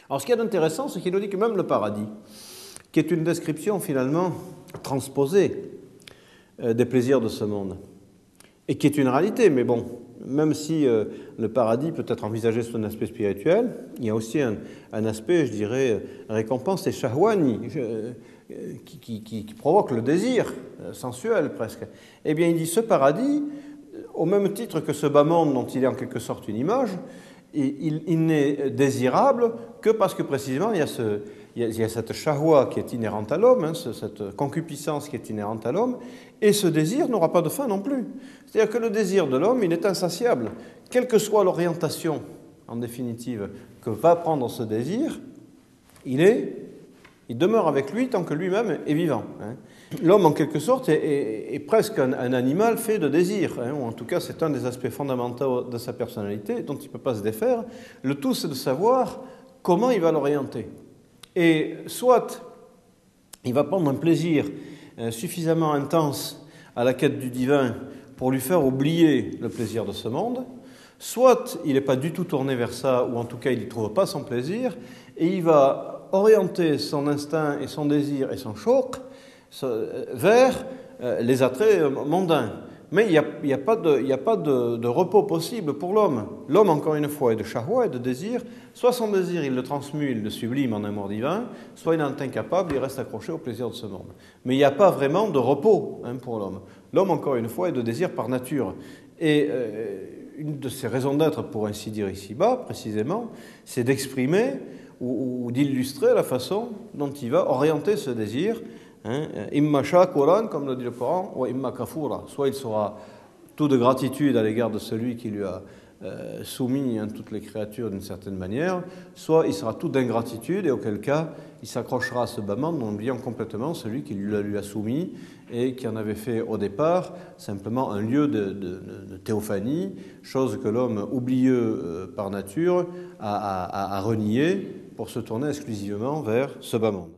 Alors ce qui est intéressant, c'est qu'il nous dit que même le paradis, qui est une description finalement transposée des plaisirs de ce monde, et qui est une réalité, mais bon, même si le paradis peut être envisagé sous un aspect spirituel, il y a aussi un aspect, je dirais, récompense et shahwani, qui provoque le désir sensuel presque. Eh bien, il dit ce paradis, au même titre que ce bas monde dont il est en quelque sorte une image, il n'est désirable que parce que précisément il y a cette shahwa qui est inhérente à l'homme, hein, cette concupiscence qui est inhérente à l'homme, et ce désir n'aura pas de fin non plus. C'est-à-dire que le désir de l'homme, il est insatiable. Quelle que soit l'orientation, en définitive, que va prendre ce désir, il demeure avec lui tant que lui-même est vivant. Hein. L'homme, en quelque sorte, est presque un animal fait de désir, hein, ou en tout cas, c'est un des aspects fondamentaux de sa personnalité dont il ne peut pas se défaire. Le tout, c'est de savoir comment il va l'orienter. Et soit il va prendre un plaisir suffisamment intense à la quête du divin pour lui faire oublier le plaisir de ce monde, soit il n'est pas du tout tourné vers ça, ou en tout cas il n'y trouve pas son plaisir, et il va orienter son instinct et son désir et son shauq vers les attraits mondains. Mais il n'y a pas de repos possible pour l'homme. L'homme, encore une fois, est de shahwa, est de désir. Soit son désir, il le transmue, il le sublime en amour divin, soit il en est incapable, il reste accroché au plaisir de ce monde. Mais il n'y a pas vraiment de repos pour l'homme. L'homme, encore une fois, est de désir par nature. Et une de ses raisons d'être, pour ainsi dire ici-bas, précisément, c'est d'exprimer ou d'illustrer la façon dont il va orienter ce désir. Imma shakuran, comme le dit le Coran, ou imma kafura. Soit il sera tout de gratitude à l'égard de celui qui lui a soumis toutes les créatures d'une certaine manière, soit il sera tout d'ingratitude, et auquel cas il s'accrochera à ce bas monde en oubliant complètement celui qui lui a soumis et qui en avait fait au départ simplement un lieu de théophanie, chose que l'homme oublieux par nature a renié pour se tourner exclusivement vers ce bas monde.